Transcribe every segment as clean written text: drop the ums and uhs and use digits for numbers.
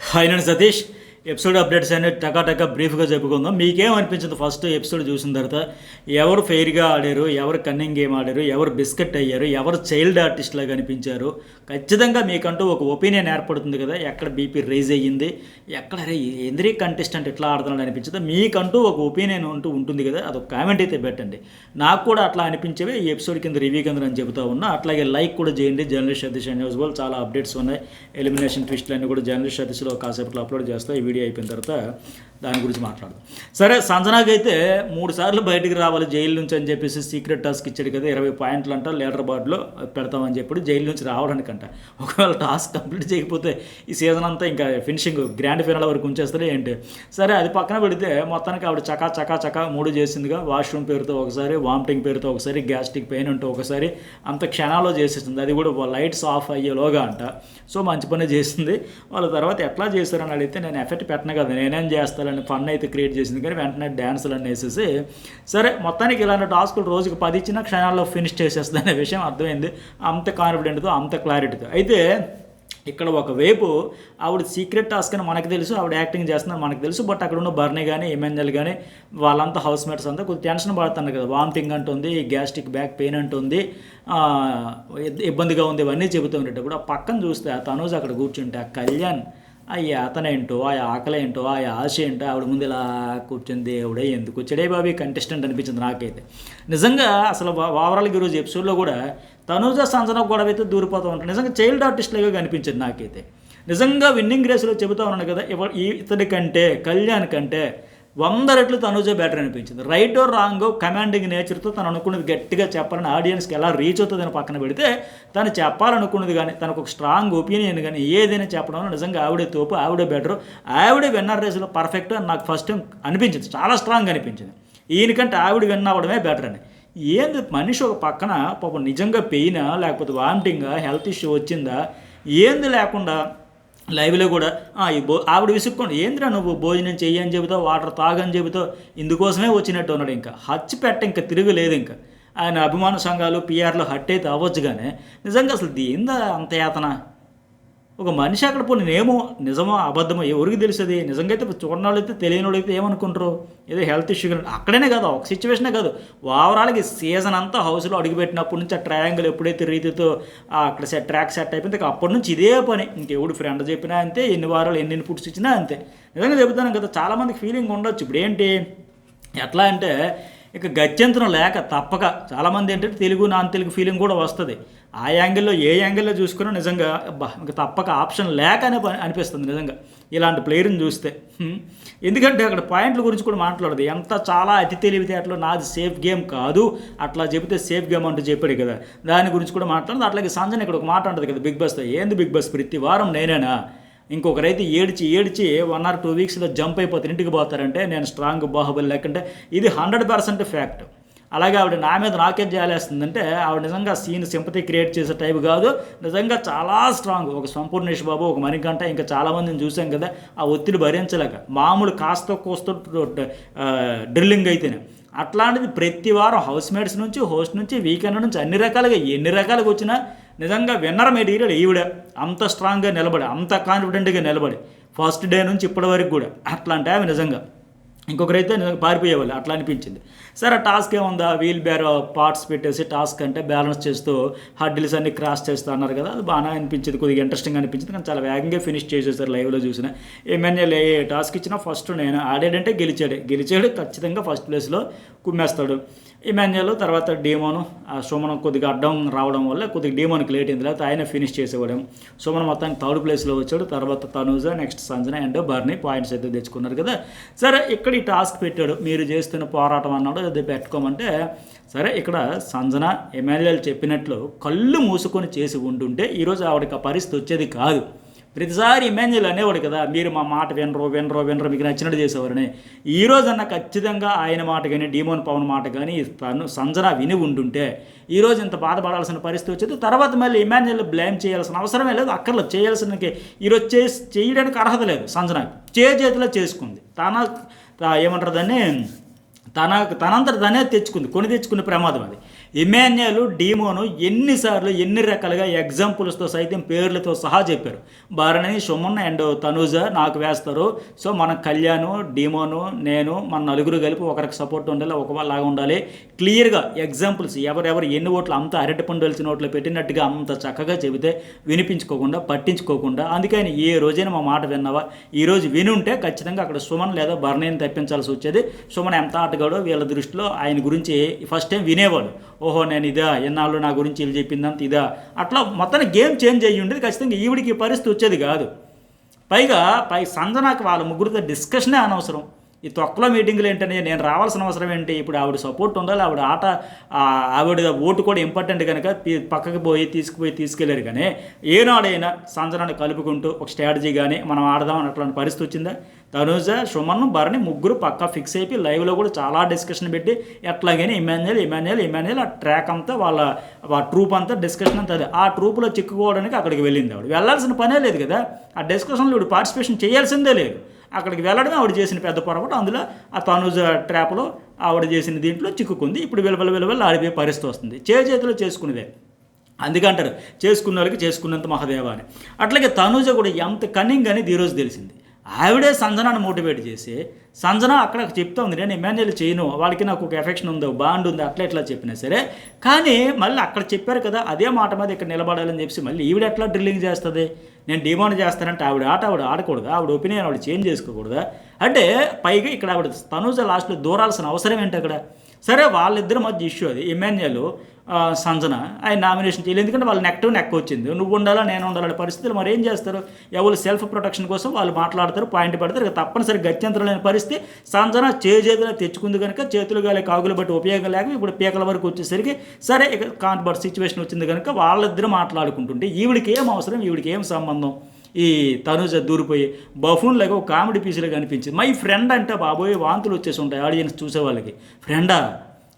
Hi నేను Satish. Episode updates అనేది టకా బ్రీఫ్గా చెప్పుకుందాం. మీకేమనిపించింది ఫస్ట్ ఎపిసోడ్ చూసిన తర్వాత? ఎవరు ఫెయిర్గా ఆడారు, ఎవరు కన్నింగ్ గేమ్ ఆడారు, ఎవరు బిస్కెట్ అయ్యారు, ఎవరు చైల్డ్ ఆర్టిస్ట్లాగా కనిపించారు? ఖచ్చితంగా మీకంటూ ఒక ఒపీనియన్ ఏర్పడుతుంది కదా, ఎక్కడ బీపీ రైజ్ అయ్యింది, ఎక్కడ రే ఎందరీ కంటెస్టెంట్ ఎట్లా ఆడుతున్నాడు అనిపించింది. మీకంటూ ఒక ఒపీనియన్ ఉంటుంది కదా, అదొక కామెంట్ అయితే పెట్టండి. నాకు కూడా అట్లా అనిపించేవి ఈ ఎపిసోడ్ కింద రివ్యూ కింద నేను చెబుతా ఉన్నా. అట్లాగే లైక్ కూడా చేయండి. జర్నలిస్ట్ సతీష్ అండ్ న్యూస్ వాళ్ళు చాలా అప్డేట్స్ ఉన్నాయి. ఎలిమినేషన్ ట్విస్ట్లు అన్నీ కూడా జర్నలిస్ట్ సతీష్లో కాసేపట్లో అప్లోడ్ చేస్తా. ఈ వీడియో అయిపోయిన తర్వాత దాని గురించి మాట్లాడదాం. సరే, సంజనాకి అయితే 3 సార్లు బయటికి రావాలి జైలు నుంచి అని చెప్పేసి సీక్రెట్ టాస్క్ ఇచ్చాడు కదా. 20 పాయింట్లు అంట లీడర్ బోర్డులో పెడతామని చెప్పి జైలు నుంచి రావడానికంట. ఒకవేళ టాస్క్ కంప్లీట్ చేయకపోతే ఈ సీజన్ అంతా ఇంకా ఫినిషింగ్ గ్రాండ్ ఫినాల్ వరకు ఉంచేస్తారు ఏంటి. సరే, అది పక్కన పెడితే మొత్తానికి ఆవిడ చకా 3 చేసిందిగా. వాష్రూమ్ పేరుతో ఒకసారి, వామిటింగ్ పేరుతో ఒకసారి, గ్యాస్ట్రిక్ పెయిన్ అంటూ ఒకసారి, అంత క్షణాల్లో చేసేస్తుంది. అది కూడా లైట్స్ ఆఫ్ అయ్యేలోగా అంట. సో మంచి పని చేసింది. వాళ్ళ తర్వాత ఎట్లా చేశారని అడిగితే నేను ఎఫెక్ట్ పెట్టను కదా, నేనేం చేస్తానని ఫన్ అయితే క్రియేట్ చేసింది. కానీ వెంటనే డ్యాన్సులు అని వేసేసి సరే మొత్తానికి ఇలాంటి టాస్కులు రోజుకి 10 ఇచ్చినా క్షణాల్లో ఫినిష్ చేసేస్తుంది అనే విషయం అర్థమైంది. అంత కాన్ఫిడెంట్తో, అంత క్లారిటీతో. అయితే ఇక్కడ ఒకవైపు ఆవిడ సీక్రెట్ టాస్క్ అని మనకు తెలుసు, ఆవిడ యాక్టింగ్ చేస్తున్నారు మనకు తెలుసు. బట్ అక్కడ ఉన్న బర్నీ కానీ ఎమ్మెన్యల్ కానీ వాళ్ళంతా హౌస్ మేట్స్ అంతా కొద్దిగా టెన్షన్ పడుతున్నారు కదా. వామిటింగ్ అంటుంది, గ్యాస్ట్రిక్ బ్యాక్ పెయిన్ అంటుంది, ఇబ్బందిగా ఉంది, ఇవన్నీ చెబుతూ ఉండేటప్పుడు ఆ పక్కన చూస్తే ఆ తనూజ్ అక్కడ కూర్చుంటే ఆ కళ్యాణ్ ఆ యాతనేంటో, ఆ ఆకలేంటో, ఆ ఆశ ఏంటో ఆవిడ ముందు ఇలా కూర్చుంది. దేవుడే ఎందుకు వచ్చాడే బాబీ కంటెస్టెంట్ అనిపించింది నాకైతే. నిజంగా అసలు ఓవరాల్గా ఈరోజు ఎపిసోడ్లో కూడా తనూజ సంజన గొడవ అయితే దూరిపోతూ ఉంటాడు. నిజంగా చైల్డ్ ఆర్టిస్ట్లాగా కనిపించింది నాకైతే. నిజంగా విన్నింగ్ రేస్లో చెబుతూ ఉన్నాను కదా, ఇతడి కంటే కళ్యాణ్ కంటే 100 రెట్లు తనూజే బెటర్ అనిపించింది. రైట్ ఆర్ రాంగ్ కమాండింగ్ నేచర్తో తను అనుకున్నది గట్టిగా చెప్పాలని, ఆడియన్స్కి ఎలా రీచ్ అవుతుందని పక్కన పెడితే తను చెప్పాలనుకున్నది కానీ, తనకు ఒక స్ట్రాంగ్ ఒపీనియన్ కానీ ఏదైనా చెప్పడంలో నిజంగా ఆవిడే తోపు, ఆవిడే బెటర్, ఆవిడే విన్నర్ రేసులో పర్ఫెక్ట్ అని నాకు ఫస్ట్ టైం అనిపించింది. చాలా స్ట్రాంగ్ అనిపించింది. ఈయనకంటే ఆవిడ విన్ అవ్వడమే బెటర్ అని. ఏంది మనిషి ఒక పక్కన పాపం నిజంగా పెయినా, లేకపోతే వామిటింగా, హెల్త్ ఇష్యూ వచ్చిందా, ఏంది లేకుండా లైవ్లో కూడా ఆవిడ విసుక్కోండి, ఏంద్రా నువ్వు భోజనం చెయ్యి అని చెబుతావు, వాటర్ తాగని చెబుతావు, ఇందుకోసమే వచ్చినట్టు ఉన్నాడు. ఇంకా హచ్చి పెట్ట ఇంకా తిరగలేదు. ఇంకా ఆయన అభిమాన సంఘాలు పిఆర్లో హట్ అయితే అవ్వచ్చు. కానీ నిజంగా అసలు ఏందా అంత యాతన? ఒక మనిషి అక్కడ పోయి నేనేమో నిజమో అబద్ధమో ఎవరికి తెలుస్తుంది. నిజంగా అయితే చూడని వాళ్ళైతే తెలియని వాళ్ళైతే ఏమనుకుంటారు, ఏదో హెల్త్ ఇష్యూ కానీ అక్కడనే కాదు, ఒక సిచ్యువేషనే కాదు, ఓవరాల్గా సీజన్ అంతా హౌస్లో అడుగుపెట్టినప్పటి నుంచి ఆ ట్రయాంగిల్ ఎప్పుడైతే రీతితో అక్కడ ట్రాక్ సెట్ అయిపోయింది, అప్పటి నుంచి ఇదే పని. ఇంకెవడు ఫ్రెండ్ చెప్పినా అంతే, ఎన్ని వారాలు ఎన్ని ఇన్పుట్స్ ఇచ్చినా అంతే. నిజంగా చెబుతాను కదా, చాలామందికి ఫీలింగ్ ఉండొచ్చు. ఇప్పుడు ఏంటి ఎట్లా అంటే ఇక గత్యంతరం లేక తప్పక చాలామంది ఏంటంటే తెలుగు నాన్ తెలుగు ఫీలింగ్ కూడా వస్తుంది. ఆ యాంగిల్లో ఏ యాంగిల్లో చూసుకున్నా నిజంగా ఇంకా తప్పక ఆప్షన్ లేకనే అనిపిస్తుంది నిజంగా ఇలాంటి ప్లేయర్ని చూస్తే. ఎందుకంటే అక్కడ పాయింట్ల గురించి కూడా మాట్లాడదు. ఎంత చాలా అతి తెలివితేటలో నాది సేఫ్ గేమ్ కాదు, అట్లా చెబితే సేఫ్ గేమ్ అంటూ చెప్పాడు కదా, దాని గురించి కూడా మాట్లాడదు. అట్లాగే సంజన ఇక్కడ ఒక మాట ఉంటుంది కదా బిగ్ బాస్తో, ఏంది బిగ్ బాస్ ప్రతి వారం నేనేనా, ఇంకొకరైతే ఏడ్చి 1 or 2 వీక్స్లో జంప్ అయిపోతారు, ఇంటికి పోతారంటే నేను స్ట్రాంగ్ బాహుబలి లేకుంటే ఇది 100% ఫ్యాక్ట్. అలాగే ఆవిడ నా మీద నాకే జాలేస్తుందంటే ఆవిడ నిజంగా సీన్ సింపతి క్రియేట్ చేసే టైప్ కాదు, నిజంగా చాలా స్ట్రాంగ్. ఒక సంపూర్ణేష్ బాబు, ఒక మణికంఠ, ఇంకా చాలామందిని చూసాం కదా, ఆ ఒత్తిడి భరించలేక మామూలు కాస్త కోస్తో డ్రిల్లింగ్ అయితేనే. అట్లాంటిది ప్రతి వారం హౌస్ మేట్స్ నుంచి, హోస్ట్ నుంచి, వీకెండ్ నుంచి అన్ని రకాలుగా ఎన్ని రకాలుగా వచ్చినా నిజంగా విన్నర్ మెటీరియల్ ఈవిడ. అంత స్ట్రాంగ్గా నిలబడి, అంత కాన్ఫిడెంట్గా నిలబడి ఫస్ట్ డే నుంచి ఇప్పటి వరకు కూడా అట్లా అంటే నిజంగా ఇంకొకరైతే నిజంగా పారిపోయేవాళ్ళు అట్లా అనిపించింది. సరే, టాస్క్ ఏముందా, వీల్ బేర్ పార్ట్స్ పెట్టేసి టాస్క్ అంటే బ్యాలెన్స్ చేస్తూ హడ్డిల్స్ అన్ని క్రాస్ చేస్తూ అన్నారు కదా, అది బాగా అనిపించింది, కొద్దిగా ఇంట్రెస్టింగ్ అనిపించింది. కానీ చాలా వేగంగా ఫినిష్ చేసేసారు లైవ్లో చూసిన. ఎమ్మెన్యేలు ఏ టాస్క్ ఇచ్చినా ఫస్ట్ నేను ఆడాడంటే గెలిచాడు ఖచ్చితంగా ఫస్ట్ ప్లేస్లో కుమ్మేస్తాడు. ఇమాన్యుయల్ తర్వాత డీమోను, సుమన్ కొద్దిగా అడ్డం రావడం వల్ల కొద్దిగా డీమోన్కి లేట్ అయింది, లేకపోతే ఆయన ఫినిష్ చేసేవాడు. సుమన్ మొత్తానికి 3rd ప్లేస్లో వచ్చాడు. తర్వాత Tanuja, next Sanjana and Bharani points అయితే తెచ్చుకున్నారు కదా. సరే, ఇక్కడ ఈ టాస్క్ పెట్టాడు, మీరు చేస్తున్న పోరాటం అన్నాడు, అది పెట్టుకోమంటే సరే, ఇక్కడ సంజన ఎమ్మెల్యేలు చెప్పినట్లు కళ్ళు మూసుకొని చేసి ఉంటుంటే ఈరోజు ఆవిడకి ఆ పరిస్థితి వచ్చేది కాదు. ప్రతిసారి ఇమాన్యుయల్ అనేవాడు కదా, మీరు మా మాట వినరు మీకు నచ్చినట్టు చేసేవారని. ఈరోజన్నా ఖచ్చితంగా ఆయన మాట కానీ, డీమోన్ పవన్ మాట కానీ సంజన విని ఉంటుంటే ఈరోజు ఇంత బాధపడాల్సిన పరిస్థితి వచ్చేది. తర్వాత మళ్ళీ ఇమాన్యుయల్ బ్లేమ్ చేయాల్సిన అవసరమే లేదు, అక్కర్లేదు. చేయాల్సిన ఈరోజు చేయడానికి అర్హత లేదు. సంజన చేతిలో చేసుకుంది, ఏమంటారు దాన్ని, తనంతట తనే తెచ్చుకుంది, కొని తెచ్చుకునే ప్రమాదం అది. ఇమాన్యుయల్ డీమోను ఎన్నిసార్లు ఎన్ని రకాలుగా ఎగ్జాంపుల్స్తో సైతం పేర్లతో సహా చెప్పారు. భరణి, సుమన్ అండ్ తనూజ నాకు వేస్తారు, సో మన కళ్యాణ్, డీమోను, నేను మన నలుగురు కలిపి ఒకరికి సపోర్ట్ ఉండాలి, ఒకలాగా ఉండాలి. క్లియర్గా ఎగ్జాంపుల్స్ ఎవరెవరు ఎన్ని ఓట్లు అంత అరటిపండు వెలిచిన ఓట్లు పెట్టినట్టుగా అంత చక్కగా చెబితే వినిపించుకోకుండా పట్టించుకోకుండా, అందుకని ఏ రోజైనా మా మాట విన్నావా, ఈరోజు వినుంటే ఖచ్చితంగా అక్కడ సుమన్ లేదా భరణిని తప్పించాల్సి వచ్చేది. సుమన్ ఎంత ఆటగాడో వీళ్ళ దృష్టిలో ఆయన గురించి ఫస్ట్ టైం వినేవాడు. ఓహో నేను ఇదా, ఎన్నాళ్ళు నా గురించి వీళ్ళు చెప్పిందంత ఇదా, అట్లా మొత్తానికి గేమ్ చేంజ్ అయ్యి ఉండేది. ఖచ్చితంగా ఈవిడికి పరిస్థితి వచ్చేది కాదు. పైగా సంజనాకి వాళ్ళ ముగ్గురితో డిస్కషనే అనవసరం. ఈ తొక్కలో మీటింగులు ఏంటని నేను రావాల్సిన అవసరం ఏంటి? ఇప్పుడు ఆవిడ సపోర్ట్ ఉండాలి, ఆవిడ ఆట, ఆవిడ ఓటు కూడా ఇంపార్టెంట్ కనుక పక్కకి తీసుకెళ్ళారు. కానీ ఏనాడైనా సంజనాన్ని కలుపుకుంటూ ఒక స్ట్రాటజీ కానీ మనం ఆడదామని అట్లాంటి పరిస్థితి వచ్చిందా? తనూజ, సుమన్, భరణి ముగ్గురు పక్కా ఫిక్స్ అయిపోయి లైవ్లో కూడా చాలా డిస్కషన్ పెట్టి ఎట్లాగైనా ఇమాన్యుయల్ ఆ ట్రాక్ అంతా వాళ్ళ ట్రూప్ అంతా డిస్కషన్ అంతా అదే. ఆ ట్రూప్లో చిక్కుకోవడానికి అక్కడికి వెళ్ళింది ఆవిడ. వెళ్ళాల్సిన పనే లేదు కదా, ఆ డిస్కషన్లో ఇప్పుడు పార్టిసిపేషన్ చేయాల్సిందే లేదు. అక్కడికి వెళ్ళడమే ఆవిడ చేసిన పెద్ద పొరపాటు. అందులో ఆ తనూజ ట్రాప్లో ఆవిడ చేసిన దీంట్లో చిక్కుకుంది. ఇప్పుడు విలువలు ఆడిపోయే పరిస్థితి వస్తుంది. చేతిలో చేసుకునేదే. అందుకంటారు చేసుకున్న వాళ్ళకి చేసుకున్నంత మహాదేవ అని. అట్లాగే తనూజ కూడా ఎంత కన్నింగ్ అనేది ఈరోజు తెలిసింది. ఆవిడే సంజనాన్ని మోటివేట్ చేసి, సంజన అక్కడ చెప్తా ఉంది నేను ఇమాన్యుయల్ చేయను, వాళ్ళకి నాకు ఒక ఎఫెక్షన్ ఉంది, బాండ్ ఉంది, అట్లా ఇట్లా చెప్పినా సరే. కానీ మళ్ళీ అక్కడ చెప్పారు కదా అదే మాట మీద ఇక్కడ నిలబడాలని చెప్పి మళ్ళీ ఈవిడ ఎట్లా డ్రిల్లింగ్ చేస్తుంది? నేను డిమాండ్ చేస్తానంటే ఆవిడ ఆట ఆవిడ ఆడకూడదా? ఆవిడ ఒపీనియన్ ఆవిడ చేంజ్ చేసుకోకూడదా? అంటే పైగా ఇక్కడ ఆవిడ తనూజ లాస్ట్లో దూరాల్సిన అవసరం ఏంటి అక్కడ? సరే వాళ్ళిద్దరి మధ్య ఇష్యూ అది. ఇమాన్యుయల్ సంజన ఆయన నామినేషన్ చేయలేదు, ఎందుకంటే వాళ్ళు నెక్ వచ్చింది. నువ్వు ఉండాలా నేను ఉండాలనే పరిస్థితులు మరి ఏం చేస్తారు? ఎవరు సెల్ఫ్ ప్రొటెక్షన్ కోసం వాళ్ళు మాట్లాడతారు, పాయింట్ పెడతారు. ఇక తప్పనిసరి గత్యంతరం లేని పరిస్థితి. సంజన చేతులు తెచ్చుకుంది కనుక చేతులు గాలి కాగులు బట్టి ఉపయోగం లేక ఇప్పుడు పీకల వరకు వచ్చేసరికి సరే ఇక కాన్వర్ట్ సిచ్యువేషన్ వచ్చింది కనుక వాళ్ళిద్దరు మాట్లాడుకుంటుంటే ఈవిడికి ఏం అవసరం, ఈవిడికి ఏం సంబంధం? ఈ తనూజ దూరిపోయి బఫూన్ లాగా ఒక కామెడీ పీసులుగా అనిపించింది. మై ఫ్రెండ్ అంటే బాబోయే వాంతులు వచ్చేసి ఉంటాయి ఆడియన్స్ చూసే వాళ్ళకి.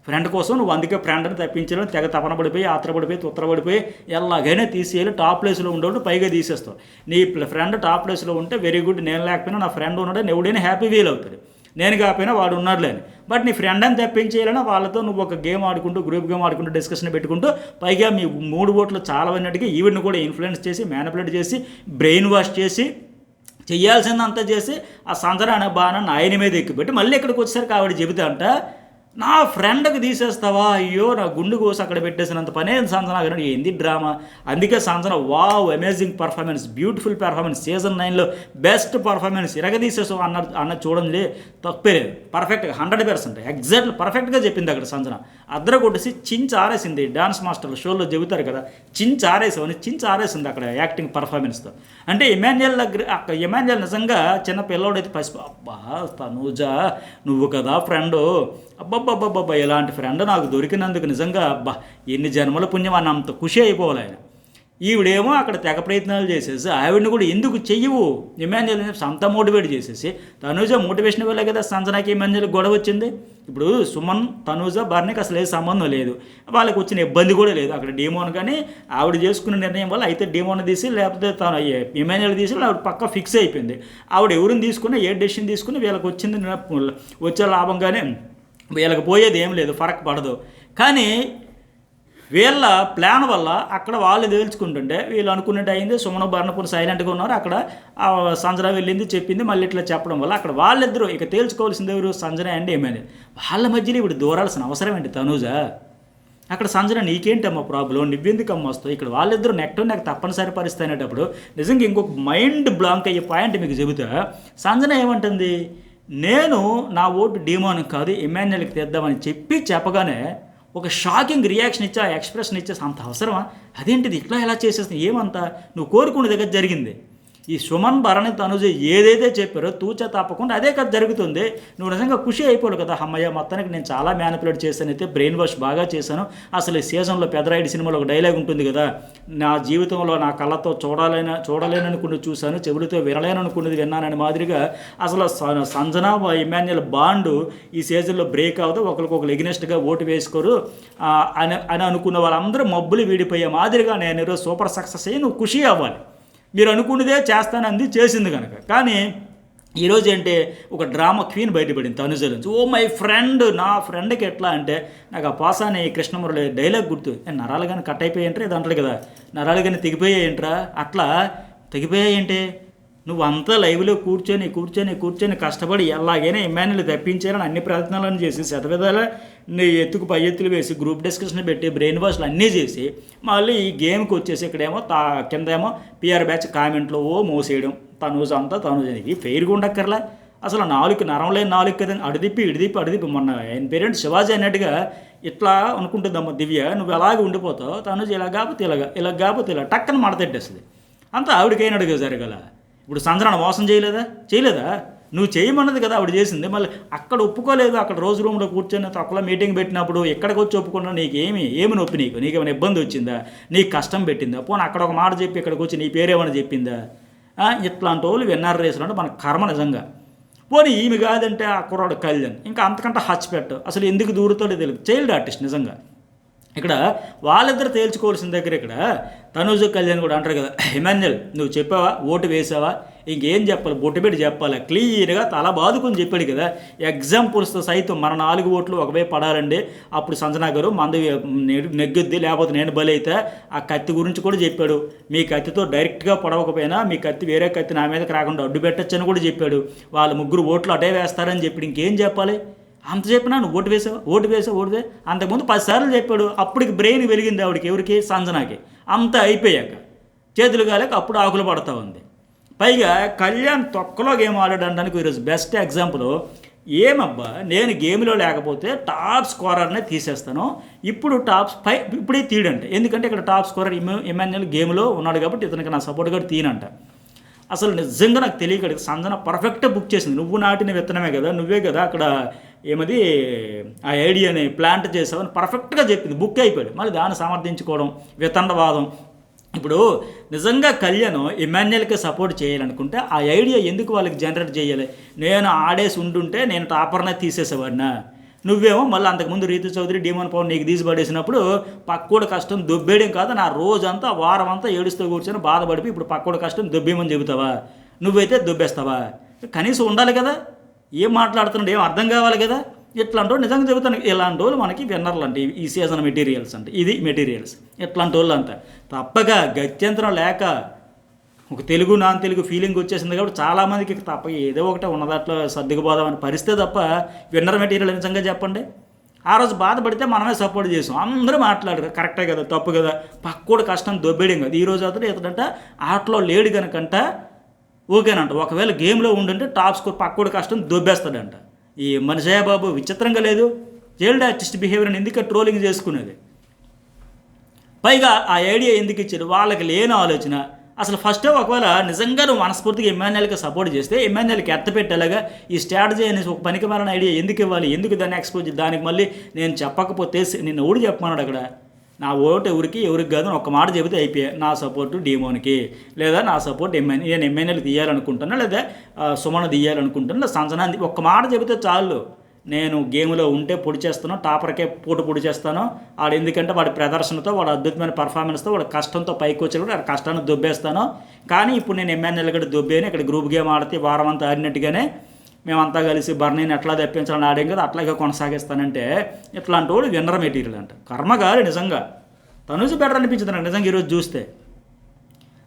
ఫ్రెండ్ కోసం నువ్వు అందుకే ఫ్రెండ్ని తప్పించడం తెగ తపనపడిపోయి ఆత్రపడిపోయి తుత్తరపడిపోయి ఎలాగైనా తీసేయాలి, టాప్ ప్లేస్లో ఉండేవాడు పైగా తీసేస్తావు. నీ ఫ్రెండ్ టాప్ ప్లేస్లో ఉంటే వెరీ గుడ్, నేను లేకపోయినా నా ఫ్రెండ్ ఉన్నాడని ఎవడైనా హ్యాపీ ఫీల్ అవుతాడు. నేను కాకపోయినా వాడు ఉన్నాడులేని. బట్ నీ ఫ్రెండ్ అని తప్పించేయాలన్నా వాళ్ళతో నువ్వు ఒక గేమ్ ఆడుకుంటూ గ్రూప్ గేమ్ ఆడుకుంటూ డిస్కషన్ పెట్టుకుంటూ పైగా మీ 3 ఓట్లు చాలా అన్నట్టుగా ఈవిడ్ని కూడా ఇన్ఫ్లుయెన్స్ చేసి మ్యానిపులేట్ చేసి బ్రెయిన్ వాష్ చేసి చేయాల్సిందంతా చేసి ఆ సంజన అనే బాణాన్ని ఆయన మీద ఎక్కిపెట్టి మళ్ళీ ఇక్కడికి వచ్చేసరికి ఆవిడ చెబుతా అంట నా ఫ్రెండ్కి తీసేస్తావా, అయ్యో నా గుండు కోసి అక్కడ పెట్టేసినంత పనే సంజన గారు. ఏంది డ్రామా? అందుకే Sanjana wow amazing performance, beautiful performance, season 9లో బెస్ట్ పర్ఫార్మెన్స్, ఇరగదీసేసావు అన్న చూడండి తప్పే లేదు. పర్ఫెక్ట్గా 100% ఎగ్జాక్ట్లీ పర్ఫెక్ట్గా చెప్పింది అక్కడ సంజన. అద్దర కొట్టేసి చించి ఆరేసింది. డాన్స్ మాస్టర్లు షోలో చెబుతారు కదా చించి ఆరేసింది అక్కడ యాక్టింగ్ పర్ఫార్మెన్స్తో. అంటే ఇమాన్యుయల్ నిజంగా చిన్న పిల్లోడైతే పసిపో అబ్బా తనూజ నువ్వు కదా ఫ్రెండు, అబ్బబ్బబ్బబ్బబ్బా ఇలాంటి ఫ్రెండ్ నాకు దొరికినందుకు నిజంగా అబ్బా ఎన్ని జన్మల పుణ్యం అని అంత ఖుషి అయిపోవాలి ఆయన. ఈవిడేమో అక్కడ తెగ ప్రయత్నాలు చేసేసి ఆవిడని కూడా ఎందుకు చెయ్యవు ఇమాన్యుయల్ అంత మోటివేట్ చేసేసి తనూజ మోటివేషన్ వల్లే కదా సంజనాకి ఇమాన్యుయల్ గొడవ వచ్చింది. ఇప్పుడు సుమన్ తనూజ భరణికి అసలు ఏ సంబంధం లేదు, వాళ్ళకి వచ్చిన ఇబ్బంది కూడా లేదు. అక్కడ డీమోన్ కానీ ఆవిడ చేసుకున్న నిర్ణయం వల్ల అయితే డీమోన్ తీసి లేకపోతే తను ఇమాన్యుయల్ తీసి ఆవిడ పక్క ఫిక్స్ అయిపోయింది. ఆవిడ ఎవరిని తీసుకున్నా ఏ డెసిషన్ తీసుకుని వీళ్ళకి వచ్చింది వచ్చే లాభంగానే, వీళ్ళకి పోయేది ఏం లేదు, ఫరక్ పడదు. కానీ వీళ్ళ ప్లాన్ వల్ల అక్కడ వాళ్ళు తేల్చుకుంటుంటే వీళ్ళు అనుకున్నట్టు అయింది. సుమన భరణపూర్ సైలెంట్గా ఉన్నారు. అక్కడ సంజన వెళ్ళింది చెప్పింది, మళ్ళీ ఇట్లా చెప్పడం వల్ల అక్కడ వాళ్ళిద్దరూ ఇక తేల్చుకోవాల్సింది ఎవరు? సంజన అండ్ ఇమాన్యుయల్. వాళ్ళ మధ్యలో ఇప్పుడు దూరాల్సిన అవసరం ఏంటి తనూజ? అక్కడ సంజన నీకేంటమ్మా ప్రాబ్లం, నువ్వెందుకమ్మ వస్తావు? ఇక్కడ వాళ్ళిద్దరూ నెక్ తప్పనిసరి పరిస్థితి అనేటప్పుడు నిజంగా ఇంకొక మైండ్ బ్లాంక్ అయ్యే పాయింట్ మీకు చెబుతా. సంజన ఏమంటుంది, నేను నా ఓటు డీమోన్కి కాదు ఇమాన్యుయల్కి తెద్దామని చెప్పగానే ఒక షాకింగ్ రియాక్షన్ ఇచ్చా, ఎక్స్ప్రెషన్ ఇచ్చేసి అంత అవసరమా? అదేంటిది ఇట్లా ఎలా చేసేస్తుంది? ఏమంతా నువ్వు కోరుకునే దగ్గర జరిగింది. ఈ సుమన్ భరణి తనుజ ఏదైతే చెప్పారో తూచా తప్పకుండా అదే కథ జరుగుతుంది. నువ్వు నిజంగా ఖుషి అయిపోడు కదా, అమ్మయ్య మొత్తానికి నేను చాలా మ్యానిపులేట్ చేశాను, అయితే బ్రెయిన్ వాష్ బాగా చేశాను. అసలు ఈ సీజన్లో పెదరాయుడు సినిమాలో ఒక డైలాగ్ ఉంటుంది కదా, నా జీవితంలో నా కళ్ళతో చూడలేననుకున్నది చూశాను, చెవులతో వినలేననుకున్నది విన్నానని మాదిరిగా అసలు సంజన ఇమాన్యుయల్ బాండు ఈ సీజన్లో బ్రేక్ అవుతూ ఒకరికొకరు ఎగ్నెస్ట్గా ఓటు వేసుకోరు అని అనుకున్న వాళ్ళందరూ మబ్బులు వీడిపోయే మాదిరిగా నేను ఈరోజు సూపర్ సక్సెస్ అయ్యి నువ్వు ఖుషి అవ్వాలి. మీరు అనుకున్నదే చేస్తానంది చేసింది కనుక. కానీ ఈరోజు ఏంటి ఒక డ్రామా క్వీన్ బయటపడింది తనుజ నుంచి. ఓ మై ఫ్రెండ్, నా ఫ్రెండ్కి ఎట్లా అంటే నాకు ఆ పాసాని కృష్ణమురళి డైలాగ్ గుర్తు, నరాలు కానీ కట్ అయిపోయాయంటే ఇది అంటారు కదా, నరాలు కానీ తెగిపోయాయంట్రా, అట్లా తెగిపోయాయంటే నువ్వు అంతా లైవ్లో కూర్చొని కూర్చొని కూర్చొని కష్టపడి ఎలాగైనా ఇమాన్యుల్ తప్పించాలని అన్ని ప్రయత్నాలను చేసి శతవిధాల నీ ఎత్తుకు పై ఎత్తులు వేసి గ్రూప్ డిస్కషన్ పెట్టి బ్రెయిన్ వాష్లు అన్నీ చేసి మళ్ళీ ఈ గేమ్కి వచ్చేసి ఇక్కడేమో కిందేమో పిఆర్ బ్యాచ్ కామెంట్లో మోసేయడం, తనూజ అంతా తనూజకి ఫెయిర్గా ఉండక్కర్లా. అసలు నాలుగు నరం లేని నాలుగు కదా, అడిదిప్పి అడిదిప్పి మొన్న ఆయన పేరెంట్ శివాజీ అన్నట్టుగా ఇట్లా అనుకుంటుందమ్మ దివ్య, నువ్వు అలాగే ఉండిపోతావు, తనూజ ఇలా కాకపోతే ఇలా కాకపోతే ఇలా టక్కన మడతెట్టేస్తుంది. అంతా ఆవిడకైనట్టుగా జరగల. ఇప్పుడు సంజనాన్ని మోసం చేయలేదా నువ్వు చేయమన్నది కదా ఆవిడ చేసింది. మళ్ళీ అక్కడ ఒప్పుకోలేదు, అక్కడ రోజు రూమ్లో కూర్చొని తక్కువ మీటింగ్ పెట్టినప్పుడు ఎక్కడికి వచ్చి ఒప్పుకున్నా ఏమి నొప్పి, నీకేమైనా ఇబ్బంది వచ్చిందా, నీకు కష్టం పెట్టిందా, పోనీ అక్కడ ఒక మాట చెప్పి ఇక్కడికి వచ్చి నీ పేరేమైనా చెప్పిందా, ఇట్లాంటి వాళ్ళు విన్నర్ రేసులు అంటే మన కర్మ నిజంగా. పోనీ ఈమె కాదంటే ఆ కుర్రాడు కళ్యాణ్ ఇంకా అంతకంటే హచ్ పెట్టు, అసలు ఎందుకు దూరుతాడో తెలియదు, చైల్డ్ ఆర్టిస్ట్ నిజంగా. ఇక్కడ వాళ్ళిద్దరు తేల్చుకోవాల్సిన దగ్గర ఇక్కడ తనూజ కళ్యాణ్ కూడా అంటారు కదా, ఇమాన్యుల్ నువ్వు చెప్పావా, ఓటు వేసావా, ఇంకేం చెప్పాలి, బొట్టు పెట్టి చెప్పాలి, క్లియర్గా తల బాదుకొని చెప్పాడు కదా. ఎగ్జాంపుల్స్తో సైతం మన 4 ఓట్లు ఒకవైపు పడాలండి, అప్పుడు సంజనా గారు మంది నెగ్గుద్ది, లేకపోతే నేను బలైతే ఆ కత్తి గురించి కూడా చెప్పాడు. మీ కత్తితో డైరెక్ట్గా పొడవకపోయినా మీ కత్తి వేరే కత్తి నా మీదకి రాకుండా అడ్డు పెట్టచ్చని కూడా చెప్పాడు. వాళ్ళ 3 ఓట్లు అటే వేస్తారని చెప్పి ఇంకేం చెప్పాలి. అంత చెప్పినా నువ్వు ఓటు వేసావు అంతకుముందు 10 సార్లు చెప్పాడు. అప్పటికి బ్రెయిన్ వెలిగింది ఎవరికి, సంజనాకి. అంత అయిపోయాక చేతులు కాలేక అప్పుడు ఆకులు పడతా ఉంది. పైగా కళ్యాణ్ తొక్కలో గేమ్ ఆడడానికి ఈరోజు బెస్ట్ ఎగ్జాంపుల్. ఏమబ్బా నేను గేమ్లో లేకపోతే టాప్ స్కోరర్నే తీసేస్తాను, ఇప్పుడే తీడంట. ఎందుకంటే ఇక్కడ టాప్ స్కోరర్ ఇమాన్యుల్ గేమ్లో ఉన్నాడు కాబట్టి ఇతనికి నా సపోర్ట్ కూడా తీనంట. అసలు నిజంగా నాకు తెలియక సంజన పర్ఫెక్ట్గా బుక్ చేసింది. నువ్వు నాటిన విత్తనమే కదా, నువ్వే కదా అక్కడ ఏమది ఆ ఐడియాని ప్లాంట్ చేసావని పర్ఫెక్ట్గా చెప్పింది, బుక్ అయిపోయాడు. మళ్ళీ దాన్ని సమర్థించుకోవడం వితండవాదం. ఇప్పుడు నిజంగా కళ్యాణ్ ఇమాన్యుల్కి సపోర్ట్ చేయాలనుకుంటే ఆ ఐడియా ఎందుకు వాళ్ళకి జనరేట్ చేయాలి. నేను ఆడేసి ఉండుంటే నేను టాపర్నే తీసేసేవాడినా, నువ్వేమో మళ్ళీ అంతకుముందు రీతు చౌదరి డీమోన్ పవన్ నీకు తీసి పడేసినప్పుడు పక్కోడు కష్టం దొబ్బేయడం కాదు, నా రోజంతా వారం అంతా ఏడుస్తూ కూర్చొని బాధపడిపి ఇప్పుడు పక్కోడు కష్టం దొబ్బేయమని చెబుతావా, నువ్వైతే దొబ్బేస్తావా, కనీసం ఉండాలి కదా, ఏం మాట్లాడుతున్నాడు ఏం అర్థం కావాలి కదా. ఇట్లాంటి వాళ్ళు నిజంగా చెబుతాను, ఇలాంటి వాళ్ళు మనకి విన్నర్లు అంటే ఈ సీజన్ మెటీరియల్స్ అంటే ఇది మెటీరియల్స్. ఇట్లాంటి వాళ్ళు అంతా తప్పగా గత్యంతరం లేక ఒక తెలుగు నాన్ తెలుగు ఫీలింగ్ వచ్చేసింది కాబట్టి చాలామందికి తప్ప ఏదో ఒకటే ఉన్నదాట్లో సర్దుకుపోదామని పరిస్థితి తప్ప విన్నర్ మెటీరియల్ నిజంగా చెప్పండి. ఆ రోజు బాధపడితే మనమే సపోర్ట్ చేసాం, అందరూ మాట్లాడారు కరెక్టే కదా, తప్పు కదా, పక్కోడు కష్టం దొబ్బేయడం కదా. ఈరోజు అతను ఇతడంట ఆటలో లేడు కనుకంట ఓకేనంట, ఒకవేళ గేమ్లో ఉండుంటే టాప్ స్కోర్ పక్కోడు కష్టం దొబ్బేస్తాడంట. ఈ మనిషయ్య బాబు విచిత్రంగా లేదు, చైల్డ్ ఆర్టిస్ట్ బిహేవియర్ని ఎందుకు ట్రోలింగ్ చేసుకునేది. పైగా ఆ ఐడియా ఎందుకు ఇచ్చారు, వాళ్ళకి లేని ఆలోచన. అసలు ఫస్ట్ ఒకవేళ నిజంగా నువ్వు మనస్ఫూర్తిగా ఇమాన్యుల్కి సపోర్ట్ చేస్తే ఇమాన్యుల్కి ఎత్తపెట్టేలాగా ఈ స్ట్రాటజీ అనేసి ఒక పనికి మాలిన ఐడియా ఎందుకు ఇవ్వాలి, ఎందుకు దాన్ని ఎక్స్పోజ్, దానికి మళ్ళీ నేను చెప్పకపోతే నిన్ను ఊడి చెప్పమన్నాడు అక్కడ. నా ఓటు ఎవరికి కాదు ఒక మాట చెబితే అయిపోయా, నా సపోర్టు డీమోన్కి, లేదా నా సపోర్ట్ నేను ఎమ్మెల్యేలు తీయాలనుకుంటున్నా, లేదా సుమన్ తీయాలనుకుంటున్నా, లేదా సంజనా ఒక్క మాట చెబితే చాలు, నేను గేమ్లో ఉంటే పొడి చేస్తాను, టాపర్కే పొడి చేస్తాను. వాడు ఎందుకంటే వాడి ప్రదర్శనతో, వాడు అద్భుతమైన పర్ఫార్మెన్స్తో, వాడు కష్టంతో పైకి వచ్చి కూడా కష్టాన్ని దొబ్బేస్తాను. కానీ ఇప్పుడు నేను ఎమ్మెల్యేలు కూడా దొబ్బేని ఇక్కడ గ్రూప్ గేమ్ ఆడితే వారం అంతా ఆడినట్టుగానే మేమంతా కలిసి బర్నీని ఎట్లా తెప్పించాలని ఆడాం కదా అట్లాగే కొనసాగిస్తానంటే ఇట్లాంటి వాడు విన్నర్ మెటీరియల్ అంట. కర్మగాలి నిజంగా తనుజ బెటర్ అనిపించింది నాకు నిజంగా ఈరోజు చూస్తే.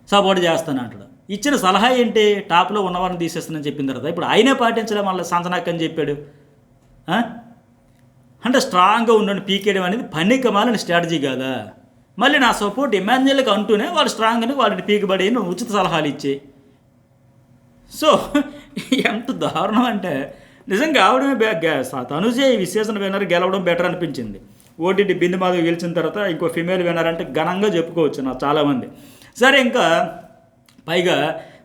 సపోర్ట్ చేస్తాను అంటాడు. ఇచ్చిన సలహా ఏంటి, టాప్లో ఉన్నవారిని తీసేస్తానని చెప్పిన తర్వాత ఇప్పుడు ఆయనే పాటించలే, మళ్ళీ సంజనాక్ అని చెప్పాడు. అంటే స్ట్రాంగ్గా ఉండండి పీకేయడం అనేది పన్నికమాలని స్ట్రాటజీ కాదా. మళ్ళీ నా సపోర్ట్ ఇమాన్యుల్కి అంటూనే వాళ్ళు స్ట్రాంగ్గా వాళ్ళని పీకబడి నువ్వు ఉచిత సలహాలు ఇచ్చి. సో ఎంత దారుణం అంటే నిజంగా ఆవిడమే తనుజే ఈ విశేషణ విన్నర్ గెలవడం బెటర్ అనిపించింది. ఓటీటీ బిందు మాధవ్ గెలిచిన తర్వాత ఇంకో ఫిమేల్ విన్నర్ అంటే ఘనంగా చెప్పుకోవచ్చు నా చాలామంది. సరే ఇంకా పైగా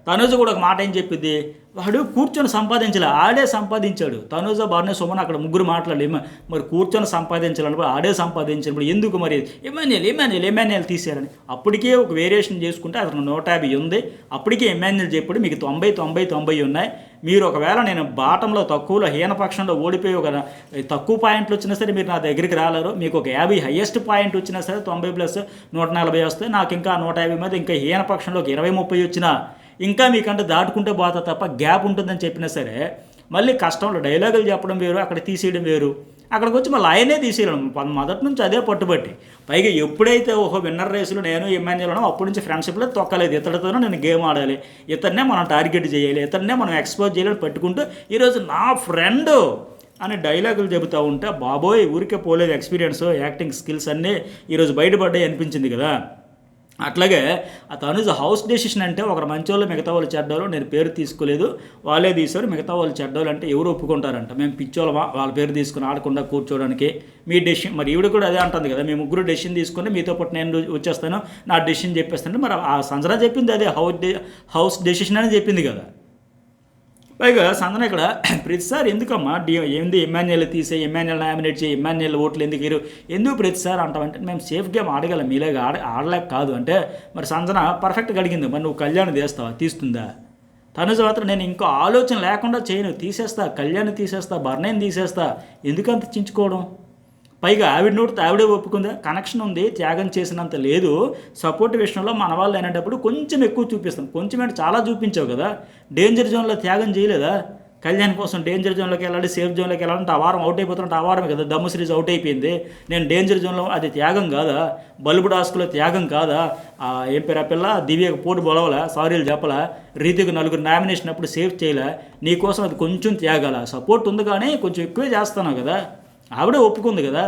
తనుజ కూడా ఒక మాట ఏం చెప్పింది, వాడు కూర్చొని సంపాదించలే, ఆడే సంపాదించాడు. తనుజ బాగానే సుమన్ అక్కడ ముగ్గురు మాట్లాడలే, మరి కూర్చొని సంపాదించాలన్నప్పుడు ఆడే సంపాదించినప్పుడు ఎందుకు మరి ఎమాన్యుల్ తీశారని అప్పటికే ఒక వేరియేషన్ చేసుకుంటే అతను 150 ఉంది. అప్పటికే ఎమాన్యుల్ చెప్పాడు మీకు 90 ఉన్నాయి. మీరు ఒకవేళ నేను బాటంలో తక్కువలో హీనపక్షంలో ఓడిపోయి ఒక తక్కువ పాయింట్లు వచ్చినా సరే మీరు నా దగ్గరికి రాలేరు, మీకు ఒక 50 హయ్యెస్ట్ పాయింట్ వచ్చినా సరే 90 + 140 వస్తే నాకు ఇంకా 150 మీద ఇంకా హీనపక్షంలో ఒక 20-30 వచ్చినా ఇంకా మీకంటే దాటుకుంటే పోతా తప్ప గ్యాప్ ఉంటుందని చెప్పినా సరే మళ్ళీ కష్టంలో డైలాగులు చెప్పడం వేరు, అక్కడ తీసేయడం వేరు. అక్కడికి వచ్చి మళ్ళీ ఆయనే తీసేయడం మొదటి నుంచి అదే పట్టుబట్టి. పైగా ఎప్పుడైతే ఓహో విన్నర్ రేసులో నేను ఇమాన్యుయల్ అప్పటి నుంచి ఫ్రెండ్షిప్లో తొక్కలేదు, ఇతడితోనే నేను గేమ్ ఆడాలి, ఇతన్నే మనం టార్గెట్ చేయాలి, ఇతన్నే మనం ఎక్స్పోజ్ చేయాలని పెట్టుకుంటూ ఈరోజు నా ఫ్రెండు అని డైలాగులు చెబుతూ ఉంటే బాబోయ్ ఊరికే పోలేదు, ఎక్స్పీరియన్స్ యాక్టింగ్ స్కిల్స్ అన్నీ ఈరోజు బయటపడ్డాయి అనిపించింది కదా. అట్లాగే ఆ తనుజ హౌస్ డెసిషన్ అంటే ఒకరు మంచోళ్ళు మిగతా వాళ్ళు చెడ్డోళ్ళు, నేను పేరు తీసుకోలేదు వాళ్ళే తీశారు, మిగతా వాళ్ళు చెడ్డోళ్ళు అంటే ఎవరు ఒప్పుకుంటారంట? మేము పిచ్చోళ్ళమా వాళ్ళ పేరు తీసుకుని ఆడకుండా కూర్చోవడానికి? మీ డెసిషన్ మరి ఈవిడ కూడా అదే అంటుంది కదా, మీ ముగ్గురు డెసిషన్ తీసుకుని మీతో పాటు నేను వచ్చేస్తాను, నా డెసిషన్ చెప్పేస్తాను. మరి ఆ సంజన చెప్పింది అదే హౌస్ డెసిషన్ అని చెప్పింది కదా. పైగా సంజన ఇక్కడ ప్రతిసారి ఎందుకమ్మా ఏంది ఇమాన్యుయల్ తీసే, ఇమాన్యుయల్ నామినేట్ చేయి, ఇమాన్యుయల్ ఓట్లు ఎందుకు ప్రతిసారి అంటామంటే మేము సేఫ్ గేమ్ ఆడగలం, మీలాగా ఆడలేక కాదు అంటే. మరి సంజన పర్ఫెక్ట్గా అడిగింది, మరి నువ్వు కళ్యాణ్ తీస్తుందా? తనుజ మాత్రం నేను ఇంకో ఆలోచన లేకుండా చేయను, తీసేస్తా, కళ్యాణ్ తీసేస్తా, బర్ణేని తీసేస్తా, ఎందుకంత చించుకోవడం? పైగా ఆవిడ నోటితో ఆవిడే ఒప్పుకుందా, కనెక్షన్ ఉంది, త్యాగం చేసినంత లేదు, సపోర్ట్ విషయంలో మన వాళ్ళు అనేటప్పుడు కొంచెం ఎక్కువ చూపిస్తాం, కొంచెం అంటే చాలా చూపించావు కదా. డేంజర్ జోన్లో త్యాగం చేయలేదా? కళ్యాణ్ కోసం డేంజర్ జోన్లోకి వెళ్ళాలి, సేఫ్ జోన్లోకి వెళ్ళాలంటే ఆ వారం అవుట్ అయిపోతున్నట్టు ఆ వారమే కదా దమ్ము సిరీస్ అవుట్ అయిపోయింది. నేను డేంజర్ జోన్లో అది త్యాగం కాదా? బల్బు డాస్క్లో త్యాగం కాదా? ఏం పేరు ఆ పిల్ల దివ్యకు పోటు బొలవలా, సారీలు చెప్పలా, రీతికి 4 నామినేషన్ అప్పుడు సేఫ్ చేయలే, నీకోసం అది కొంచెం త్యాగాల, సపోర్ట్ ఉంది కానీ కొంచెం ఎక్కువే చేస్తాను కదా. ఆవిడే ఒప్పుకుంది కదా.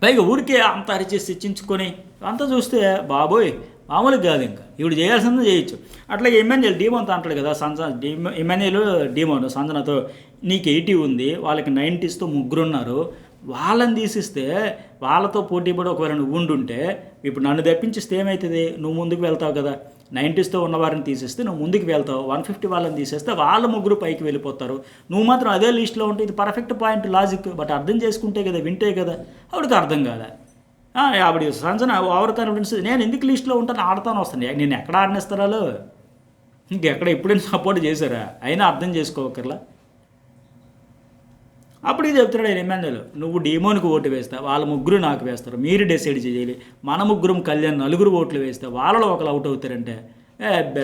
పైగా ఊరికే అంత అరిచేసి చించుకొని అంతా చూస్తే బాబోయ్ మామూలుగా కాదు, ఇంకా ఇవిడు చేయాల్సిందే చేయొచ్చు. అట్లాగే ఇమాన్యుయల్ డీమోన్తో అంటాడు కదా ఇమాన్యుయల్ డీమోన్ సంజనతో, నీకు 80 ఉంది, వాళ్ళకి 90sతో 3 ఉన్నారు, వాళ్ళని తీసిస్తే వాళ్ళతో పోటీ పడి ఒకవేళ నువ్వు ఉండుంటే ఇప్పుడు నన్ను తప్పించిస్తే ఏమవుతుంది? నువ్వు ముందుకు వెళ్తావు కదా. 90sతో ఉన్నవారిని తీసేస్తే నువ్వు ముందుకు వెళ్తావు, 150 వాళ్ళని తీసేస్తే వాళ్ళ 3 పైకి వెళ్ళిపోతారు, నువ్వు మాత్రం అదే లిస్ట్లో ఉంటే ఇది పర్ఫెక్ట్ పాయింట్ లాజిక్. బట్ అర్థం చేసుకుంటే కదా, వింటే కదా. ఆవిడకి అర్థం కాదా? ఆవిడ సంజన ఓవర్ కాన్ఫిడెన్స్, నేను ఎందుకు లిస్ట్లో ఉంటాను, ఆడతాను వస్తాను, నేను ఎక్కడ ఆడనేస్తారాలో ఇంకెక్కడ ఎప్పుడైనా సపోర్ట్ చేశారా? అయినా అర్థం చేసుకోకర్లా. అప్పుడు ఇది చెప్తున్నాడు ఆయన ఇమాన్యుయల్, నువ్వు డీమోన్కి ఓటు వేస్తా, వాళ్ళ 3 నాకు వేస్తారు, మీరు డిసైడ్ చేయాలి, మన 3 కళ్యాణ్ 4 ఓట్లు వేస్తే వాళ్ళలో ఒకరు అవుట్ అవుతారంటే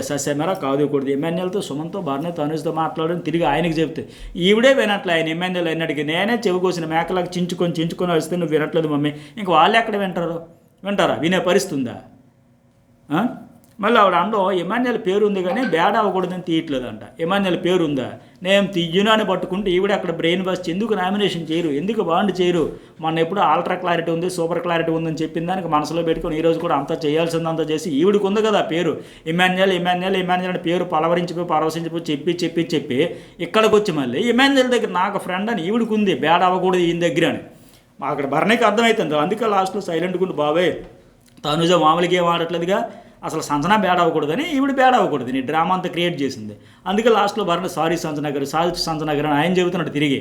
సస్యమేరా కాదు కూడదు. ఇమాన్యుయల్తో సుమన్తో బర్నే తనుజ్తో మాట్లాడడం తిరిగి ఆయనకి చెప్తే ఈవిడే వినట్లే. ఆయన ఇమాన్యుయల్ అయినడికి నేనే చెవికోసిన మేకలకు చించుకొని వస్తే నువ్వు వినట్లేదు మమ్మీ, ఇంక వాళ్ళు ఎక్కడ వింటారా? వినే పరిస్థితి ఉందా? మళ్ళీ ఆవిడ అండో ఇమాన్యుయల్ పేరు ఉంది కానీ బ్యాడ్ అవ్వకూడదని తీయట్లేదంట. ఇమాన్యుయల్ పేరు ఉందా, నేను తీయను అని పట్టుకుంటే ఈవిడ అక్కడ బ్రెయిన్ బస్ట్, ఎందుకు నామినేషన్ చేయరు, ఎందుకు బాండ్ చేయరు? మొన్న ఎప్పుడు ఆల్ట్రా క్లారిటీ ఉంది, సూపర్ క్లారిటీ ఉందని చెప్పిన దానికి మనసులో పెట్టుకొని ఈరోజు కూడా అంతా చేయాల్సిందంతా చేసి ఈవిడికి ఉంది కదా పేరు ఇమాన్యుయల్ అని పేరు పరవశించిపోయి చెప్పి ఇక్కడికి వచ్చి మళ్ళీ ఇమాన్యుయల్ దగ్గర నాకు ఫ్రెండ్ అని ఈవిడికి ఉంది, బ్యాడ్ అవ్వకూడదు ఈయన దగ్గర అని. అక్కడ బర్ణీకి అర్థమవుతుంది. అందుకే లాస్ట్లో సైలెంట్గా ఉండి బాబాయ్ తనుజ మామూలుగా ఏం ఆడట్లేదుగా, అసలు సంజన బ్యాడ్ అవ్వకూడదని ఈవిడ బ్యాడ్ అవ్వకూడదు, నీ డ్రామా అంతా క్రియేట్ చేసింది. అందుకే లాస్ట్లో బర్ణ సారీ సంజన గారు అని ఆయన చెబుతున్నాడు తిరిగి.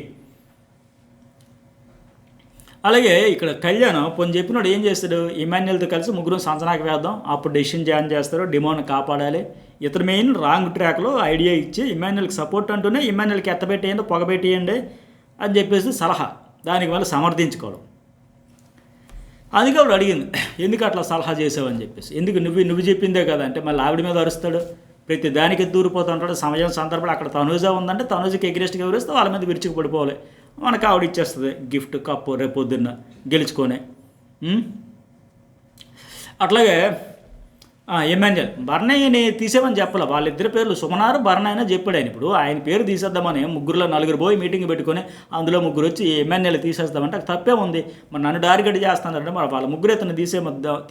అలాగే ఇక్కడ కళ్యాణ్ పొని చెప్పినాడు ఏం చేస్తాడు, ఇమాన్యుయల్తో కలిసి 3 సంజనాకి వేద్దాం, అప్పుడు డెసిషన్ జాయిన్ చేస్తారు, డిమాండ్ కాపాడాలి. ఇతను మెయిన్ రాంగ్ ట్రాక్లో ఐడియా ఇచ్చి ఇమాన్యుయల్కి సపోర్ట్ అంటూనే ఇమాన్యుయల్కి ఎత్తబెట్టేయండి, పొగబెట్టేయండి అని చెప్పేసి సలహా, దానికి మళ్ళీ సమర్థించుకోవడం. అందుకే ఆవిడ అడిగింది ఎందుకు అట్లా సలహా చేసావని చెప్పేసి. ఎందుకు నువ్వు చెప్పిందే కదా అంటే మళ్ళీ ఆవిడ మీద అరుస్తాడు, ప్రతి దానికి దూరిపోతూ ఉంటాడు. సమయం సందర్భంలో అక్కడ తనుజ ఉందంటే తనుజకి ఎగ్రెస్ట్గా వివరిస్తే వాళ్ళ మీద విరుచుకు పడిపోవాలి. మనకు ఆవిడ ఇచ్చేస్తుంది గిఫ్ట్ కప్పు రేపు పొద్దున్న గెలుచుకొని. అట్లాగే ఇమాన్యుయల్ బర్ణయ్యని తీసేమని చెప్పాలి, వాళ్ళిద్దరి పేర్లు సుమనారు బర్ణయ్య చెప్పాడు ఆయన. ఇప్పుడు ఆయన పేరు తీసేద్దామని 3లో 4 పోయి మీటింగ్ పెట్టుకొని అందులో 3 వచ్చి ఇమాన్యుయల్ తీసేద్దామంటే తప్పే ఉంది. మరి నన్ను టార్గెట్ చేస్తానంటే మరి వాళ్ళ 3 ఇతను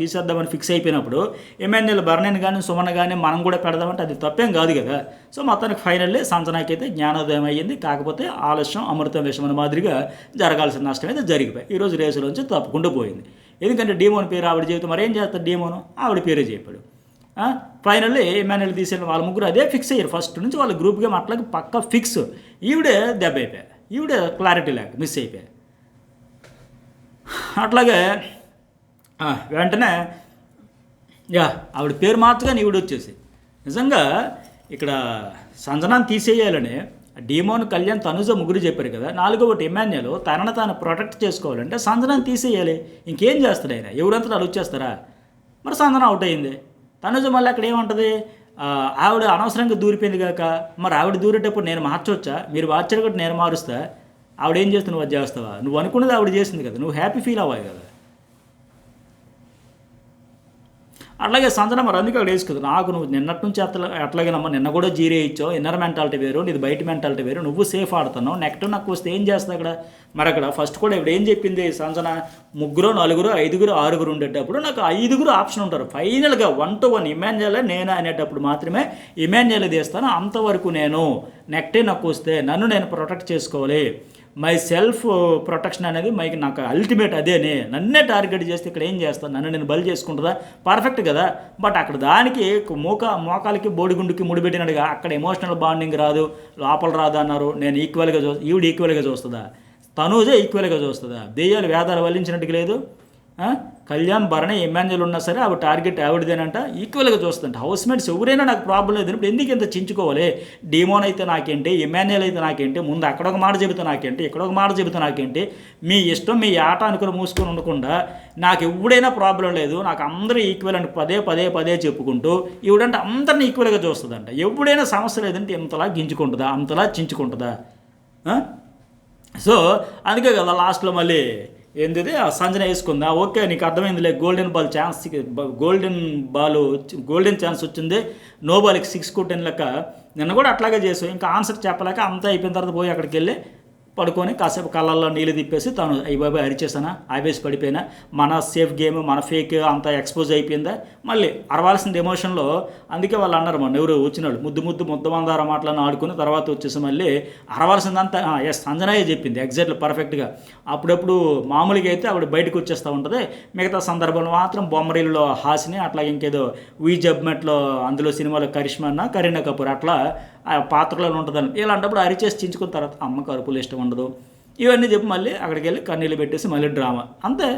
తీసేద్దామని ఫిక్స్ అయిపోయినప్పుడు ఇమాన్యుయల్ బర్ణయ్యని కానీ సుమన్ కానీ మనం కూడా పెడదామంటే అది తప్పేం కాదు కదా. సో మొత్తానికి ఫైనల్లీ సంజనాకి అయితే జ్ఞానోదయం అయ్యింది. కాకపోతే ఆలస్యం అమృతం విషయం అనే మాదిరిగా జరగాల్సిన నష్టం అయితే జరిగిపోయి ఈరోజు రేసులోంచి తప్పుకుంటూ పోయింది. ఎందుకంటే డీమోన్ పేరు ఆవిడ చెబుతూ మరి ఏం చేస్తారు, డీమోను ఆవిడ పేరే చెప్పాడు. ఫైనల్లీ ఇమాన్యుయల్ తీసేసిన వాళ్ళ 3 అదే ఫిక్స్ అయ్యారు. ఫస్ట్ నుంచి వాళ్ళ గ్రూప్ గేమ్ అట్లాగే పక్కా ఫిక్స్. ఈవిడే దెబ్బ అయిపోయాయి, ఈవిడే క్లారిటీ లేక మిస్ అయిపోయాయి. అట్లాగే వెంటనే ఆవిడ పేరు మార్చగానే ఈవిడ వచ్చేసి నిజంగా ఇక్కడ సంజనాన్ని తీసేయాలని డీమోన్ కళ్యాణ్ తనుజ 3 చెప్పారు కదా. 4వ ఇమాన్యుయల్ తనను తాను ప్రొటెక్ట్ చేసుకోవాలంటే సంజనాన్ని తీసేయాలి. ఇంకేం చేస్తాడు ఆయన, ఎవరంతా వాళ్ళు వచ్చేస్తారా? మరి సంజన అవుట్ అయింది. తనుజ మళ్ళీ అక్కడ ఏమంటుంది, ఆవిడ అనవసరంగా దూరిపోయింది కాక, మరి ఆవిడ దూరేటప్పుడు నేను మార్చవచ్చా, మీరు మార్చారు కాబట్టి నేను మారుస్తా, ఆవిడ ఏం చేస్తే నువ్వు అది చేస్తావా, నువ్వు అనుకున్నది ఆవిడ చేసింది కదా, నువ్వు హ్యాపీ ఫీల్ అవ్వాలి కదా. అట్లాగే సంజన మరి అందుకే అక్కడ వేసుకుంది, నాకు నువ్వు నిన్నటి నుంచి అట్లాగేనమ్మా, నిన్న కూడా జీరో ఇచ్చావు, ఇన్నర్ మెంటాలిటీ వేరు, నీది బయట మెంటాలిటీ వేరు, నువ్వు సేఫ్ ఆడుతున్నావు, నెక్స్ట్ నాకు వస్తే ఏం చేస్తావు అక్కడ. మరి అక్కడ ఫస్ట్ కూడా ఇప్పుడు ఏం చెప్పింది సంజన, 3, 4, 5, 6 ఉండేటప్పుడు నాకు 5 ఆప్షన్ ఉంటారు, ఫైనల్గా 1 to 1 ఇమాన్యుయల్ నేను అనేటప్పుడు మాత్రమే ఇమాన్యుయల్ తీస్తాను, అంతవరకు నేను నెక్టే నాకు వస్తే నన్ను నేను ప్రొటెక్ట్ చేసుకోవాలి, మై సెల్ఫ్ ప్రొటెక్షన్ అనేది నాకు అల్టిమేట్ అదేనే, నన్నే టార్గెట్ చేస్తే ఇక్కడ ఏం చేస్తాను, నన్ను నేను బలి చేసుకుంటుందా, పర్ఫెక్ట్ కదా. బట్ అక్కడ దానికి మోకాలకి బోడిగుండుకి ముడిపెట్టినట్టుగా అక్కడ ఎమోషనల్ బాండింగ్ రాదు, లోపల రాదు అన్నారు. నేను ఈక్వల్గా ఈవిడ ఈక్వల్గా చూస్తుందా, తనూజే ఈక్వల్గా చూస్తుందా, దెయ్యాలు వేదాలు వల్లించినట్టుగా లేదు. కళ్యాణ్ భరణి ఇమాన్యుయల్ ఉన్నా సరే ఆవిడ టార్గెట్ ఆవిడదేనంట, ఈక్వల్గా చూస్తుందంట. హౌస్ మేట్స్ ఎవరైనా నాకు ప్రాబ్లం లేదు, ఇప్పుడు ఎందుకు ఇంత చించుకోవాలి, డీమోన్ అయితే నాకేంటి, ఇమాన్యుయల్ అయితే నాకేంటి, ముందు అక్కడ ఒక మాట చెబుతా నాకేంటి, ఇక్కడ ఒక మాట చెబుతా నాకేంటి, మీ ఇష్టం మీ ఆట అనుకుని మూసుకొని ఉండకుండా నాకు ఎవడైనా ప్రాబ్లం లేదు, నాకు అందరూ ఈక్వల్ అంటే పదే చెప్పుకుంటూ ఈవిడంటే అందరిని ఈక్వల్గా చూస్తుందంట. ఎవడైనా సమస్య లేదంటే ఇంతలా గింజుకుంటుందా, అంతలా చించుకుంటుందా. సో అందుకే కదా లాస్ట్లో మళ్ళీ ఏంటిది సంజన వేసుకుందా, ఓకే నీకు అర్థమైందిలే, గోల్డెన్ ఛాన్స్ వచ్చింది, నో బాల్కి 6-10 లెక్క. నిన్న కూడా అట్లాగే చేసావు, ఇంకా ఆన్సర్ చెప్పలేక అంతా అయిపోయిన తర్వాత పోయి అక్కడికి వెళ్ళి పడుకొని కాసేపు కళ్ళల్లో నీళ్ళు తిప్పేసి తను బాబాయ్ అరిచేసానా, ఆవేశ పడిపోయినా, మన సేఫ్ గేమ్ మన ఫేక్ అంతా ఎక్స్పోజ్ అయిపోయిందా, మళ్ళీ అరవాల్సిన ఎమోషన్లో. అందుకే వాళ్ళు అన్నారు మన ఎవరు వచ్చినాడు ముద్దమందార మాటలను ఆడుకుని తర్వాత వచ్చేసి మళ్ళీ అరవాల్సిందంతా సంజనాయే చెప్పింది ఎగ్జాక్ట్లీ పర్ఫెక్ట్గా. అప్పుడప్పుడు మామూలుగా అయితే ఆవిడ బయటకు వచ్చేస్తూ ఉంటుంది, మిగతా సందర్భంలో మాత్రం బొమ్మరీల్లో హాసిని, అట్లా ఇంకేదో వీ జబ్మెట్లో అందులో సినిమాలో కరీనా కపూర్ అట్లా ఆ పాత్రలో ఉంటుందని. ఇలాంటప్పుడు అరిచేసి చించుకున్న తర్వాత అమ్మకు అరుపులు ఇష్టం ఉండదు, ఇవన్నీ చెప్పి మళ్ళీ అక్కడికి వెళ్ళి కన్నీళ్ళు పెట్టేసి మళ్ళీ డ్రామా అంతే.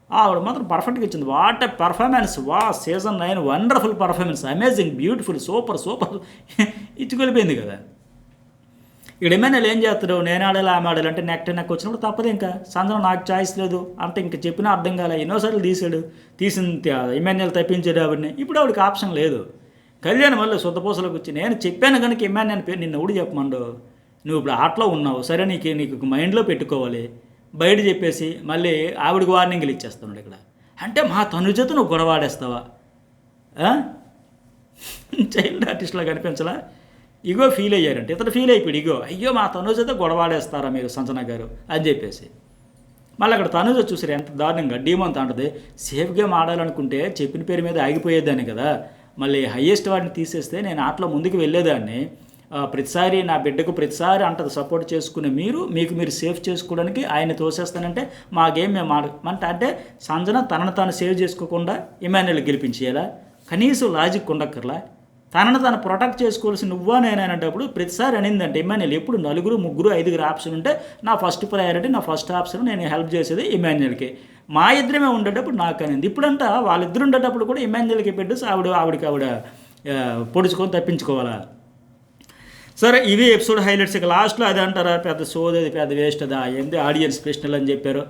ఆవిడ మాత్రం పర్ఫెక్ట్గా ఇచ్చింది. What a performance, season 9 wonderful performance, amazing, beautiful, super ఇచ్చుకొలిపోయింది కదా. ఇక్కడ ఏమైనా ఏం చేస్తాడు, నేను ఆడాలి ఆమె ఆడాలి అంటే నెక్ వచ్చినప్పుడు తప్పదు. ఇంకా సంజన నాకు ఛాయిస్ లేదు అంటే ఇంక చెప్పినా అర్థం కాలే, ఎన్నోసార్లు తీసింది ఇమాన్యుయల్ తప్పించాడు ఆవిడని, ఇప్పుడు ఆవిడకి ఆప్షన్ లేదు. కళ్యాణ్ మళ్ళీ శుద్ధపూసలోకి వచ్చి నేను చెప్పాను కనుక ఇమాన్యుయల్ పేరు నిన్ను ఎవడు చెప్పమండు, నువ్వు ఇప్పుడు ఆటలో ఉన్నావు సరే, నీకు మైండ్లో పెట్టుకోవాలి, బయట చెప్పేసి మళ్ళీ ఆవిడకి వార్నింగ్లు ఇచ్చేస్తున్నాడు ఇక్కడ. అంటే మా తనుజతో నువ్వు గొడవాడేస్తావా, చైల్డ్ ఆర్టిస్ట్లా కనిపించలా, ఇగో ఫీల్ అయ్యారంటే ఇతను ఫీల్ అయిపోయాడు, ఇగో అయ్యో మా తనుజతో గొడవాడేస్తారా మీరు సంజన గారు అని చెప్పేసి. మళ్ళీ అక్కడ తనుజ చూసారు ఎంత దారుణంగా డీమంత అంటది, సేఫ్ గేమ్ ఆడాలనుకుంటే చెప్పిన పేరు మీద ఆగిపోయేదాన్ని కదా, మళ్ళీ హయ్యెస్ట్ వాడిని తీసేస్తే నేను ఆటలో ముందుకు వెళ్ళేదాన్ని, ప్రతిసారి నా బిడ్డకు ప్రతిసారి అంటది సపోర్ట్ చేసుకునే మీరు సేఫ్ చేసుకోవడానికి ఆయన తోసేస్తానంటే మా గేమ్ మేము అంటే సంజన తనను తాను సేవ్ చేసుకోకుండా ఇమాన్యుయల్ గెలిపించేయాలా, కనీసం లాజిక్ ఉండక్కర్లా, తనను తను ప్రొటెక్ట్ చేసుకోవాల్సి నువ్వా నేనేటప్పుడు ప్రతిసారి అనిందంటే ఇమాన్యుయల్ ఎప్పుడు 4, 3, 5 ఆప్షన్ ఉంటే నా ఫస్ట్ ప్రయారిటీ, నా ఫస్ట్ ఆప్షన్ నేను హెల్ప్ చేసేది ఇమాన్యుయల్కి, మా ఇద్దరమే ఉండేటప్పుడు నాకు అనింది. ఇప్పుడంట వాళ్ళిద్దరు ఉండేటప్పుడు కూడా ఇమాన్యుయల్కి పెట్టేసి ఆవిడ పొడుచుకొని తప్పించుకోవాలా. సరే ఇవి ఎపిసోడ్ హైలైట్స్. ఇక లాస్ట్లో అది అంటారా పెద్ద సోది, అది పెద్ద వేస్ట్, అది ఏంది ఆడియన్స్ ప్రశ్నలు అని చెప్పారు,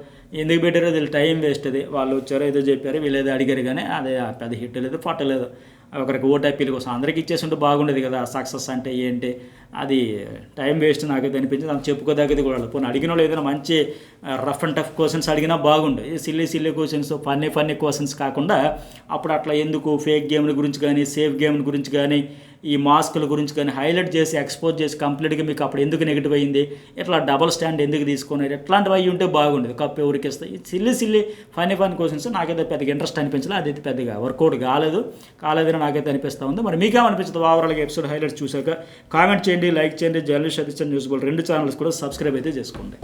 ఎందుకు పెట్టారో వీళ్ళు టైం వేస్ట్, అది వాళ్ళు వచ్చారో ఏదో చెప్పారు వీళ్ళు ఏదో అడిగారు కానీ అది పెద్ద హిట్ లేదు పట్టలేదు. ఒకరికి ఓటీపీల కోసం అందరికి ఇచ్చేస్తుంటే బాగుండేది కదా, సక్సెస్ అంటే ఏంటి, అది టైం వేస్ట్ నాకైతే అనిపించింది. అంత చెప్పుకోదగ్గది కూడా పోనీ అడిగిన వాళ్ళు ఏదైనా మంచి రఫ్ అండ్ టఫ్ క్వశ్చన్స్ అడిగినా బాగుండే, సిల్లీ క్వశ్చన్స్ ఫన్నీ క్వశ్చన్స్ కాకుండా అప్పుడు అట్లా ఎందుకు ఫేక్ గేమ్ల గురించి కానీ సేఫ్ గేమ్ల గురించి కానీ ఈ మాస్కుల గురించి కానీ హైలైట్ చేసి ఎక్స్పోజ్ చేసి కంప్లీట్గా మీకు అప్పుడు ఎందుకు నెగిటివ్ అయింది, ఇట్లా డబల్ స్టాండ్ ఎందుకు తీసుకున్నారు, ఇట్లాంటివి అవి ఉంటే బాగుండేది. కప్పు ఎవరికి ఇస్తాయి, సిల్లీ ఫన్నీ క్వశ్చన్స్ నాకైతే పెద్దగా ఇంట్రెస్ట్ అనిపించలేదు, అదైతే పెద్దగా వర్కౌట్ కాలేదని నాకైతే అనిపిస్తూ ఉంది. మరి మీకేమనిపిస్తుంది ఓవరాల్గా ఎపిసోడ్ హైలైట్స్ చూశాక కామెంట్ చేయండి, లైక్ చేయండి. జర్నలిస్ట్ సతీష్ న్యూస్ బోల్ 2 ఛానల్స్ కూడా సబ్స్క్రైబ్ అయితే చేసుకోండి.